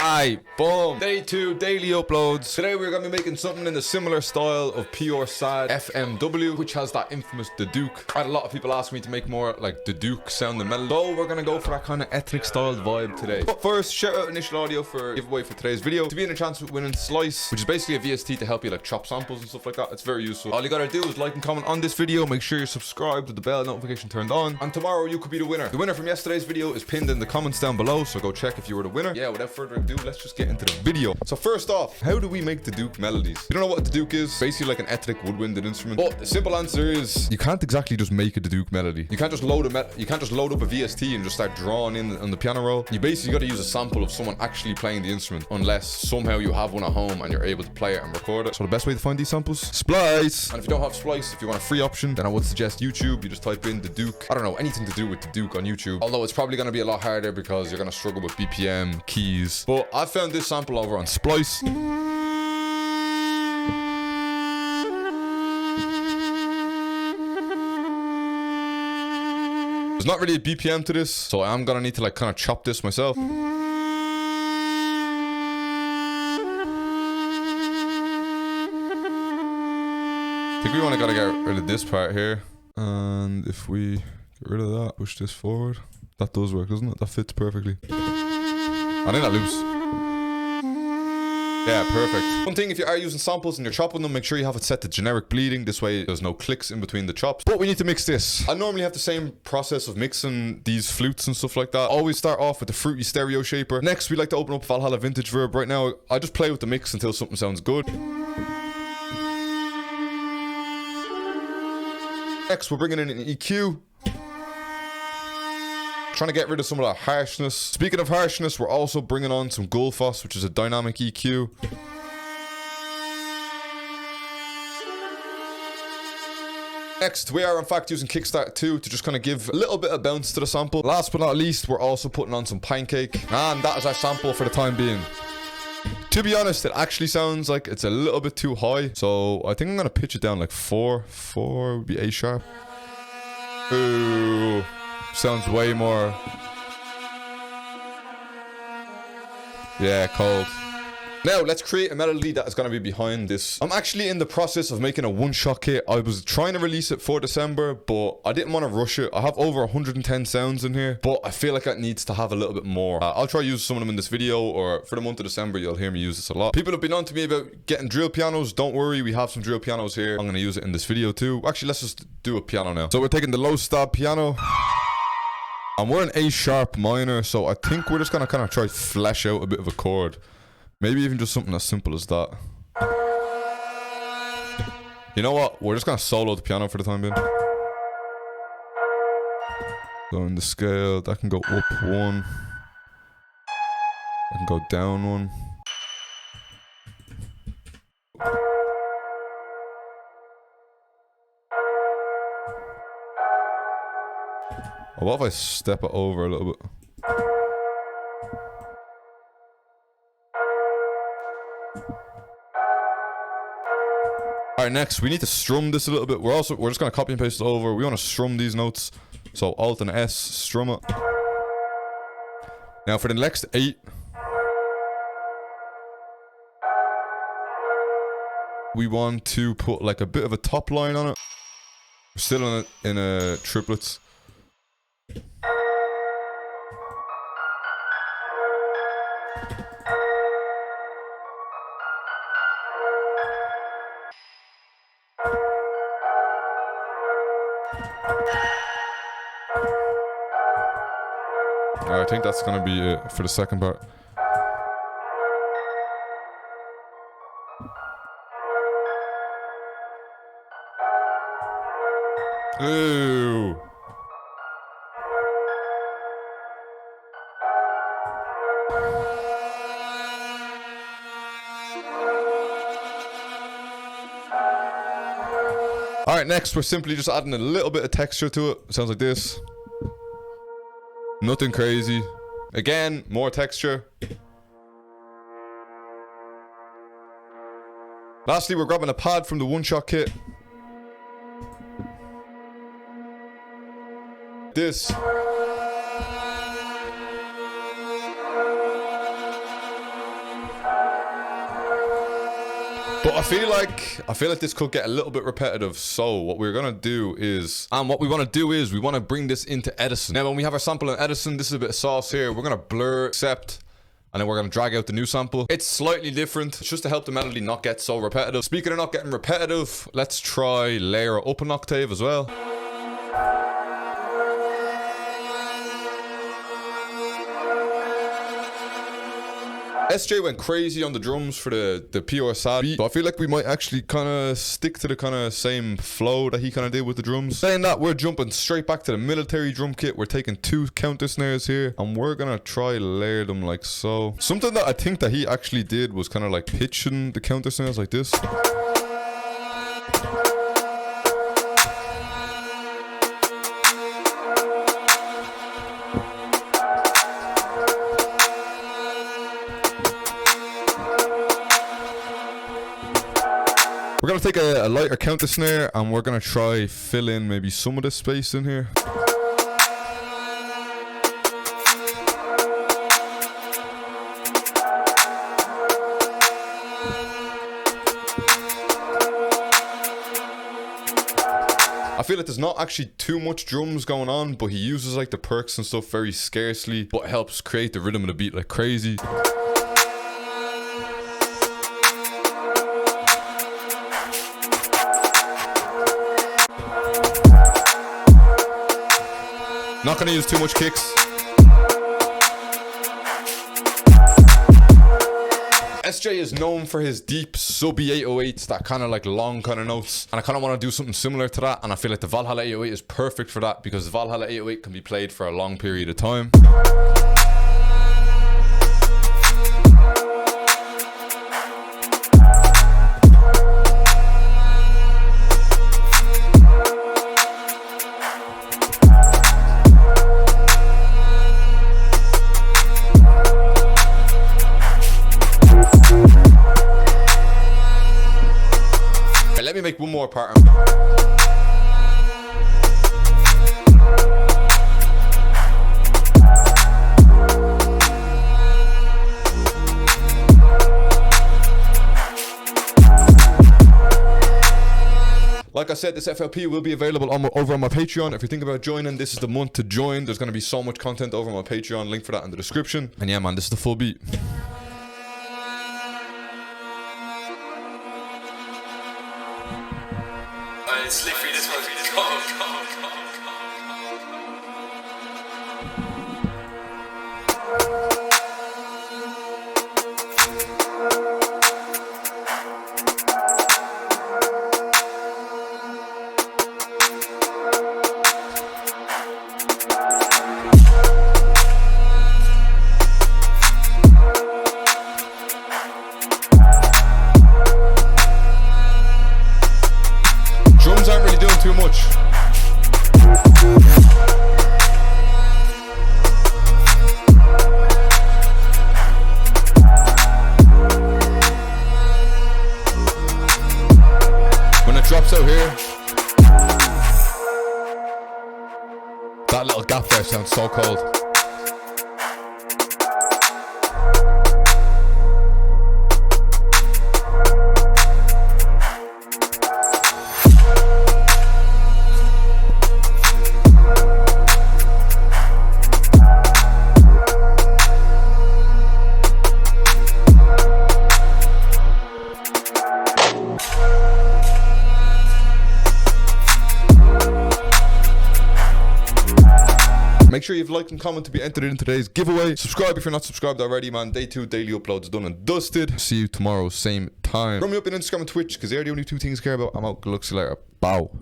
Aye, boom. Day 2, daily uploads. Today we're gonna be making something in the similar style of Pure Sad FMW, which has that infamous duduk. I had a lot of people ask me to make more like duduk sounding melody. So we're gonna go for that kind of ethnic styled vibe today. But first, shout out Initial Audio for giveaway for today's video. To be in a chance of winning Slice, which is basically a VST to help you like chop samples and stuff like that. It's very useful. All you gotta do is like and comment on this video. Make sure you're subscribed with the bell notification turned on. And tomorrow you could be the winner. The winner from yesterday's video is pinned in the comments down below, so go check if you were the winner. Yeah, without further ado, let's just get into the video. So first off, how do we make duduk melodies? You don't know what a duduk is? Basically like an ethnic woodwinded instrument. But the simple answer is you can't exactly just make a duduk melody. You can't just load up a VST and just start drawing in on the piano roll. You basically got to use a sample of someone actually playing the instrument, unless somehow you have one at home and you're able to play it and record it. So the best way to find these samples? Splice. And if you don't have Splice, if you want a free option, then I would suggest YouTube. You just type in duduk. I don't know, anything to do with duduk on YouTube. Although it's probably going to be a lot harder because you're going to struggle with BPM, keys. But I found this sample over on Splice. There's not really a BPM to this, so I'm gonna need to like kind of chop this myself. I think we want to gotta get rid of this part here, and if we get rid of that, push this forward, that does work, doesn't it? That fits perfectly. I think that loops. Yeah, perfect. One thing, if you are using samples and you're chopping them, make sure you have it set to generic bleeding. This way there's no clicks in between the chops. But we need to mix this. I normally have the same process of mixing these flutes and stuff like that. Always start off with the fruity stereo shaper. Next, we like to open up Valhalla Vintage Verb. Right now, I just play with the mix until something sounds good. Next, we're bringing in an EQ. Trying to get rid of some of that harshness. Speaking of harshness, we're also bringing on some Gulfos, which is a dynamic EQ. Next, we are in fact using Kickstart 2 to just kind of give a little bit of bounce to the sample. Last but not least, we're also putting on some Pancake. And that is our sample for the time being. To be honest, it actually sounds like it's a little bit too high. So I think I'm going to pitch it down like 4. 4 would be A sharp. Ooh. Sounds way more. Yeah, cold. Now, let's create a melody that is going to be behind this. I'm actually in the process of making a one-shot kit. I was trying to release it for December, but I didn't want to rush it. I have over 110 sounds in here, but I feel like it needs to have a little bit more. I'll try to use some of them in this video, or for the month of December, you'll hear me use this a lot. People have been on to me about getting drill pianos. Don't worry, we have some drill pianos here. I'm going to use it in this video too. Actually, let's just do a piano now. So we're taking the low stab piano. And we're an A sharp minor, so I think we're just gonna kind of try to flesh out a bit of a chord. Maybe even just something as simple as that. You know what? We're just gonna solo the piano for the time being. So in the scale, that can go up 1. I can go down 1. What if I step it over a little bit? Alright, next we need to strum this a little bit. We're just gonna copy and paste it over. We want to strum these notes. So Alt and S, strum it. Now for the next 8, we want to put like a bit of a top line on it. We're still in a triplets. I think that's gonna be it for the second part. Ooh. Alright, next we're simply just adding a little bit of texture to it. It sounds like this. Nothing crazy. Again, more texture. Lastly, we're grabbing a pad from the one-shot kit. This. feel like this could get a little bit repetitive. So what we're gonna do is, we want to bring this into Edison. Now when we have our sample in Edison, this is a bit of sauce here. We're gonna blur, accept, and then we're gonna drag out the new sample. It's slightly different. It's just to help the melody not get so repetitive. Speaking of not getting repetitive, let's try layer up an octave as well. SJ went crazy on the drums for the pure sad beat, so I feel like we might actually kind of stick to the kind of same flow that he kind of did with the drums. Saying that, we're jumping straight back to the military drum kit. We're taking 2 counter snares here, and we're gonna try layer them like so. Something that I think that he actually did was kind of like pitching the counter snares like this. We're gonna take a lighter counter snare and we're gonna try fill in maybe some of the space in here. I feel like there's not actually too much drums going on, but he uses like the perks and stuff very scarcely, but it helps create the rhythm of the beat like crazy. Not gonna use too much kicks. SJ is known for his deep subby 808s, that kind of like long kind of notes, and I kind of want to do something similar to that, and I feel like the Valhalla 808 is perfect for that because the Valhalla 808 can be played for a long period of time. Let me make one more pattern. Like I said, this FLP will be available over on my Patreon. If you're thinking about joining, this is the month to join. There's going to be so much content over on my Patreon. Link for that in the description. And yeah, man, this is the full beat. Slippery, this one's Drums aren't really doing too much. When it drops out here, that little gap there sounds so cold. Make sure you've liked and commented to be entered in today's giveaway. Subscribe if you're not subscribed already, man. Day 2 daily uploads done and dusted. See you tomorrow, same time. Run me up on Instagram and Twitch because they're the only 2 things I care about. I'm out. Good luck. See you later. Bow.